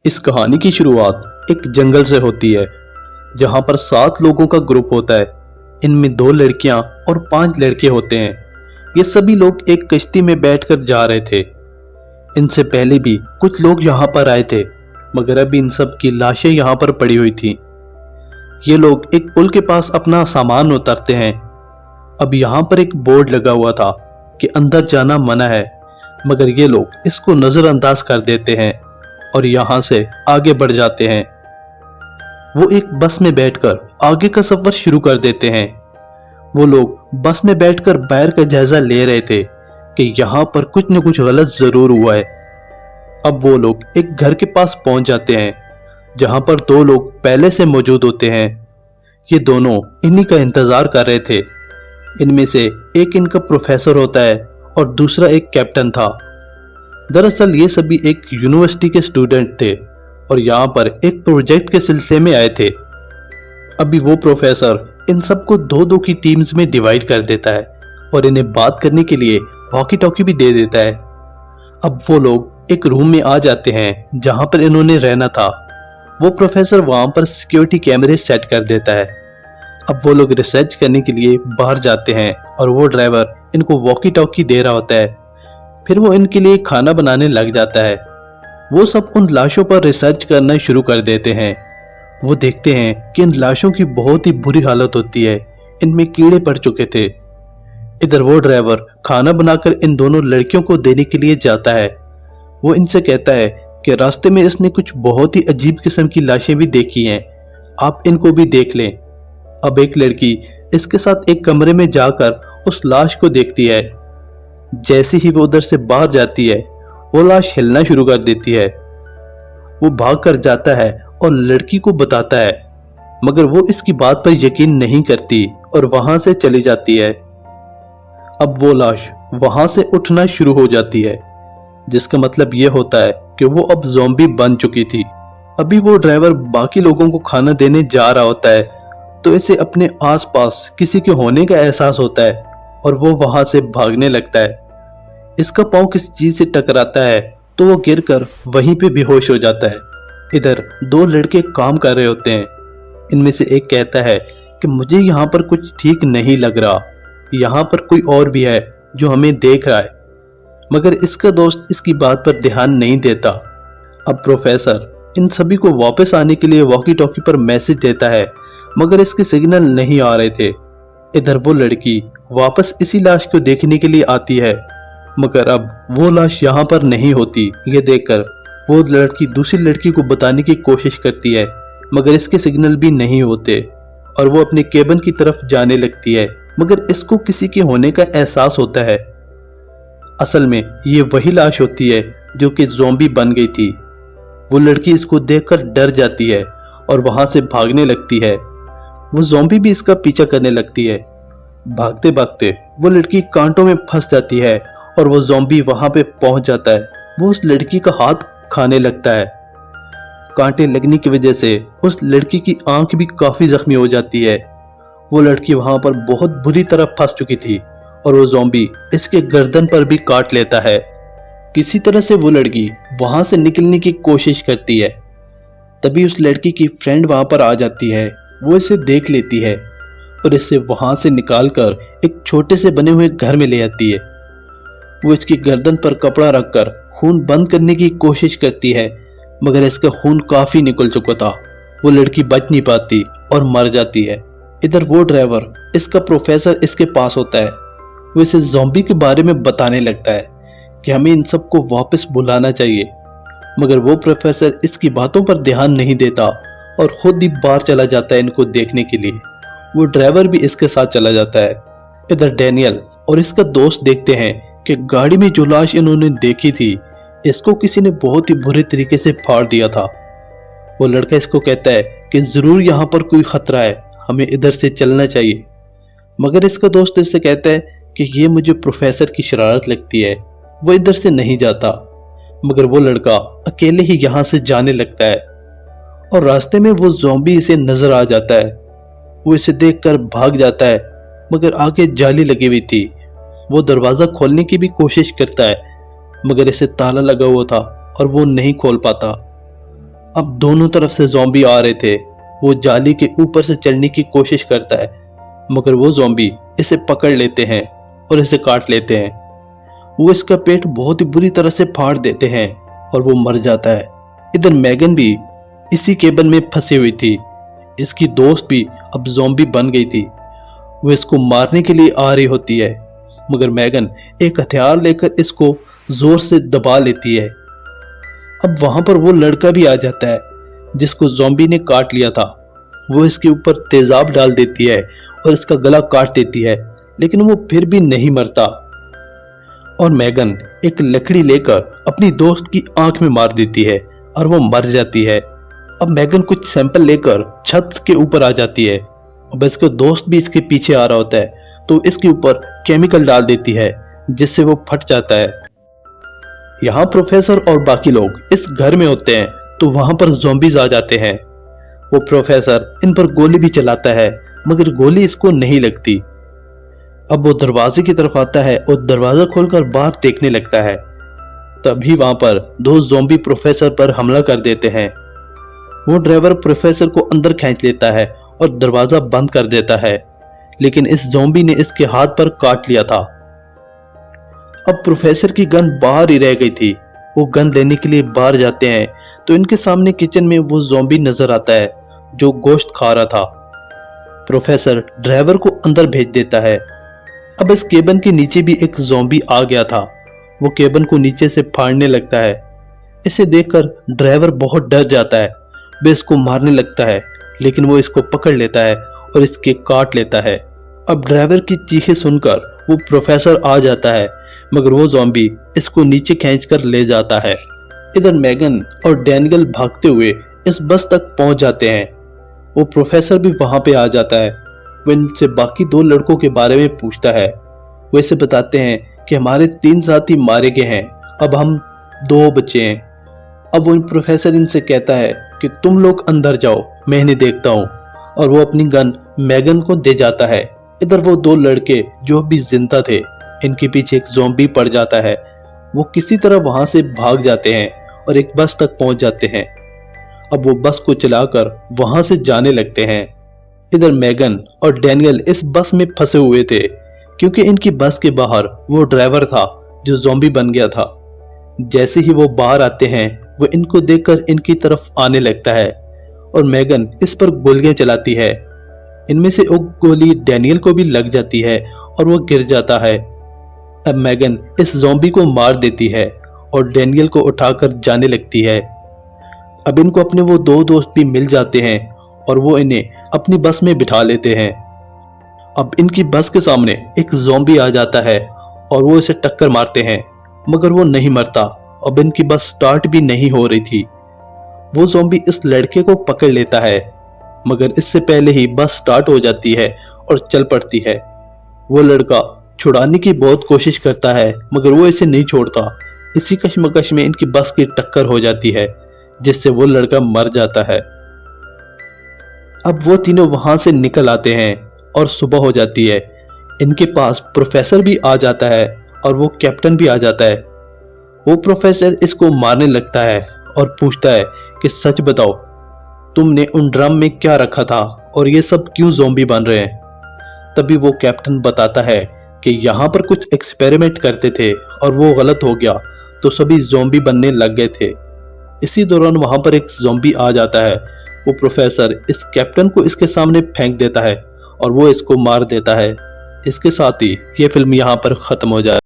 इस कहानी की शुरुआत एक जंगल से होती है जहां पर 7 लोगों का ग्रुप होता है। इनमें 2 लड़कियां और 5 लड़के होते हैं। ये सभी लोग एक कश्ती में बैठकर जा रहे थे। इनसे पहले भी कुछ लोग यहाँ पर आए थे, मगर अभी इन सब की लाशें यहाँ पर पड़ी हुई थी। ये लोग एक पुल के पास अपना सामान उतारते हैं। अब यहाँ पर एक बोर्ड लगा हुआ था कि अंदर जाना मना है, मगर ये लोग इसको नजरअंदाज कर देते हैं और यहाँ से आगे बढ़ जाते हैं। वो एक बस में बैठकर आगे का सफर शुरू कर देते हैं। वो लोग बस में बैठकर बाहर का जायजा ले रहे थे कि यहाँ पर कुछ न कुछ गलत जरूर हुआ है। अब वो लोग एक घर के पास पहुंच जाते हैं जहां पर 2 लोग पहले से मौजूद होते हैं। ये दोनों इन्हीं का इंतजार कर रहे थे। इनमें से एक इनका प्रोफेसर होता है और दूसरा एक कैप्टन था। दरअसल ये सभी एक यूनिवर्सिटी के स्टूडेंट थे और यहाँ पर एक प्रोजेक्ट के सिलसिले में आए थे। अभी वो प्रोफेसर इन सबको 2-2 की टीम्स में डिवाइड कर देता है और इन्हें बात करने के लिए वॉकी टॉकी भी दे देता है। अब वो लोग एक रूम में आ जाते हैं जहां पर इन्होंने रहना था। वो प्रोफेसर वहां पर सिक्योरिटी कैमरे सेट कर देता है। अब वो लोग रिसर्च करने के लिए बाहर जाते हैं और वो ड्राइवर इनको वॉकी टॉकी दे रहा होता है। फिर वो इनके लिए खाना बनाने लग जाता है। वो सब उन लाशों पर रिसर्च करना शुरू कर देते हैं। वो देखते हैं कि इन लाशों की बहुत ही बुरी हालत होती है, इनमें कीड़े पड़ चुके थे। इधर वो ड्राइवर खाना बनाकर इन दोनों लड़कियों को देने के लिए जाता है। वो इनसे कहता है कि रास्ते में इसने कुछ बहुत ही अजीब किस्म की लाशें भी देखी हैं, आप इनको भी देख लें। अब एक लड़की इसके साथ एक कमरे में जाकर उस लाश को देखती है। जैसे ही वो उधर से बाहर जाती है, वो लाश हिलना शुरू कर देती है। वो भाग कर जाता है और लड़की को बताता है, मगर वो इसकी बात पर यकीन नहीं करती और वहां से चली जाती है। अब वो लाश वहां से उठना शुरू हो जाती है, जिसका मतलब ये होता है कि वो अब ज़ॉम्बी बन चुकी थी। अभी वो ड्राइवर बाकी लोगों को खाना देने जा रहा होता है, तो इसे अपने आसपास किसी के होने का एहसास होता है और वो वहां से भागने लगता है। इसका पाँव किसी चीज से टकराता है तो वो गिरकर वहीं पे बेहोश हो जाता है। इधर 2 लड़के काम कर रहे होते हैं। इनमें से एक कहता है कि मुझे यहाँ पर कुछ ठीक नहीं लग रहा, यहाँ पर कोई और भी है जो हमें देख रहा है, मगर इसका दोस्त इसकी बात पर ध्यान नहीं देता। अब प्रोफेसर इन सभी को वापस आने के लिए वॉकी टॉकी पर मैसेज देता है, मगर इसके सिग्नल नहीं आ रहे थे। इधर वो लड़की वापस इसी लाश को देखने के लिए आती है, मगर अब वो लाश यहाँ पर नहीं होती। ये देखकर वो लड़की दूसरी लड़की को बताने की कोशिश करती है, मगर इसके सिग्नल भी नहीं होते और वो अपने केबिन की तरफ जाने लगती है, मगर इसको किसी के होने का एहसास होता है। असल में ये वही लाश होती है जो कि ज़ॉम्बी बन गई थी। वो लड़की इसको देखकर डर जाती है और वहां से भागने लगती है। वो ज़ॉम्बी भी इसका पीछा करने लगती है। भागते भागते वो लड़की कांटों में फंस जाती है और वो ज़ॉम्बी वहां पे पहुंच जाता है। वो उस लड़की का हाथ खाने लगता है। कांटे लगने की वजह से उस लड़की की आंख भी काफी जख्मी हो जाती है। वो लड़की वहां पर बहुत बुरी तरह फंस चुकी थी और वो ज़ॉम्बी इसके गर्दन पर भी काट लेता है। किसी तरह से वो लड़की वहां से निकलने की कोशिश करती है। तभी उस लड़की की फ्रेंड वहां पर आ जाती है। वो इसे देख लेती है और इसे वहां से निकालकर एक छोटे से बने हुए घर में ले आती है। वो इसकी गर्दन पर कपड़ा रखकर खून बंद करने की कोशिश करती है, मगर इसका खून काफी निकल चुका था। वो लड़की बच नहीं पाती और मर जाती है। इधर वो ड्राइवर इसका प्रोफेसर इसके पास होता है। वो इसे ज़ॉम्बी के बारे में बताने लगता है कि हमें इन सबको वापस बुलाना चाहिए, मगर वो प्रोफेसर इसकी बातों पर ध्यान नहीं देता और खुद ही बाहर चला जाता है इनको देखने के लिए। वो ड्राइवर भी इसके साथ चला जाता है। इधर डैनियल और इसका दोस्त देखते हैं कि गाड़ी में जो लाश इन्होंने देखी थी, इसको किसी ने बहुत ही बुरे तरीके से फाड़ दिया था। वो लड़का इसको कहता है कि जरूर यहाँ पर कोई खतरा है, हमें इधर से चलना चाहिए, मगर इसका दोस्त इससे कहता है कि ये मुझे प्रोफेसर की शरारत लगती है, वो इधर से नहीं जाता। मगर वो लड़का अकेले ही यहाँ से जाने लगता है और रास्ते में वो ज़ॉम्बी इसे नजर आ जाता है। वो इसे देखकर भाग जाता है, मगर आगे जाली लगी हुई थी। वो दरवाजा खोलने की भी कोशिश करता है, मगर इसे ताला लगा हुआ था और वो नहीं खोल पाता। अब दोनों तरफ से ज़ॉम्बी आ रहे थे। वो जाली के ऊपर से चढ़ने की कोशिश करता है, मगर वो ज़ॉम्बी इसे पकड़ लेते हैं और इसे काट लेते हैं। वो इसका पेट बहुत ही बुरी तरह से फाड़ देते हैं और वो मर जाता है। इधर मैगन भी इसी केबल में फंसी हुई थी। इसकी दोस्त भी अब ज़ॉम्बी बन गई थी। वो इसको मारने के लिए आ रही होती है, मगर मैगन एक हथियार लेकर इसको जोर से दबा लेती है। अब वहां पर वो लड़का भी आ जाता है जिसको ज़ॉम्बी ने काट लिया था। वो इसके ऊपर तेजाब डाल देती है और इसका गला काट देती है, लेकिन वो फिर भी नहीं मरता। और मैगन एक लकड़ी लेकर अपनी दोस्त की आंख में मार देती है और वो मर जाती है। अब मैगन कुछ सैंपल लेकर छत के ऊपर आ जाती है। अब इसका दोस्त भी इसके पीछे आ रहा होता है, तो इसके ऊपर केमिकल डाल देती है जिससे वो फट जाता है। यहाँ प्रोफेसर और बाकी लोग इस घर में होते हैं, तो वहां पर ज़ॉम्बीज आ जाते हैं। वो प्रोफेसर इन पर गोली भी चलाता है, मगर गोली इसको नहीं लगती। अब वो दरवाजे की तरफ आता है और दरवाजा खोलकर बाहर देखने लगता है। तभी वहां पर दो ज़ॉम्बी प्रोफेसर पर हमला कर देते हैं। वो ड्राइवर प्रोफेसर को अंदर खींच लेता है और दरवाजा बंद कर देता है, लेकिन इस ज़ॉम्बी ने इसके हाथ पर काट लिया था। अब प्रोफेसर की गन बाहर ही रह गई थी। वो गन लेने के लिए बाहर जाते हैं, तो इनके सामने किचन में वो ज़ॉम्बी नजर आता है जो गोश्त खा रहा था। प्रोफेसर ड्राइवर को अंदर भेज देता है। अब इस केबन के नीचे भी एक ज़ॉम्बी आ गया था। वो केबन को नीचे से फाड़ने लगता है। इसे देखकर ड्राइवर बहुत डर जाता है। वो इसको मारने लगता है, लेकिन वो इसको पकड़ लेता है और इसके काट लेता है। अब ड्राइवर की चीखें सुनकर वो प्रोफेसर आ जाता है, मगर वो ज़ॉम्बी इसको नीचे खींचकर ले जाता है। इधर मैगन और डैनियल भागते हुए इस बस तक पहुंच जाते हैं। वो प्रोफेसर भी वहां पे आ जाता है। वो इनसे बाकी दो लड़कों के बारे में पूछता है। वो इसे बताते हैं कि हमारे 3 साथी मारे गए हैं, अब हम 2 बचे हैं। अब वो प्रोफेसर इनसे कहता है कि तुम लोग अंदर जाओ, मैं इन्हें देखता हूँ, और वो अपनी गन मैगन को दे जाता है। इधर वो 2 लड़के जो अभी जिंदा थे, इनके पीछे एक ज़ॉम्बी पड़ जाता है। वो किसी तरह वहां से भाग जाते हैं और एक बस तक पहुंच जाते हैं। अब वो बस को चलाकर वहां से जाने लगते हैं। इधर मैगन और डैनियल इस बस में फंसे हुए थे, क्योंकि इनकी बस के बाहर वो ड्राइवर था जो ज़ॉम्बी बन गया था। जैसे ही वो बाहर आते हैं, वो इनको देखकर इनकी तरफ आने लगता है और मैगन इस पर गोलियां चलाती है। इनमें से एक गोली डैनियल को भी लग जाती है और वो गिर जाता है। अब मैगन इस ज़ॉम्बी को मार देती है और डैनियल को उठाकर जाने लगती है। अब इनको अपने वो 2 दोस्त भी मिल जाते हैं और वो इन्हें अपनी बस में बिठा लेते हैं। अब इनकी बस के सामने एक ज़ॉम्बी आ जाता है और वो इसे टक्कर मारते हैं, मगर वो नहीं मरता। अब इनकी बस स्टार्ट भी नहीं हो रही थी। वो ज़ॉम्बी इस लड़के को पकड़ लेता है, मगर इससे पहले ही बस स्टार्ट हो जाती है और चल पड़ती है। वो लड़का छुड़ाने की बहुत कोशिश करता है, मगर वो इसे नहीं छोड़ता। इसी कश्मकश में इनकी बस की टक्कर हो जाती है, जिससे वो लड़का मर जाता है। अब वो तीनों वहां से निकल आते हैं और सुबह हो जाती है। इनके पास प्रोफेसर भी आ जाता है और वो कैप्टन भी आ जाता है। वो प्रोफेसर इसको मारने लगता है और पूछता है कि सच बताओ, तुमने उन ड्रम में क्या रखा था और ये सब क्यों ज़ॉम्बी बन रहे हैं। तभी वो कैप्टन बताता है कि यहाँ पर कुछ एक्सपेरिमेंट करते थे और वो गलत हो गया, तो सभी ज़ॉम्बी बनने लग गए थे। इसी दौरान वहां पर एक ज़ॉम्बी आ जाता है। वो प्रोफेसर इस कैप्टन को इसके सामने फेंक देता है और वो इसको मार देता है। इसके साथ ही ये फिल्म यहाँ पर ख़त्म हो जाए।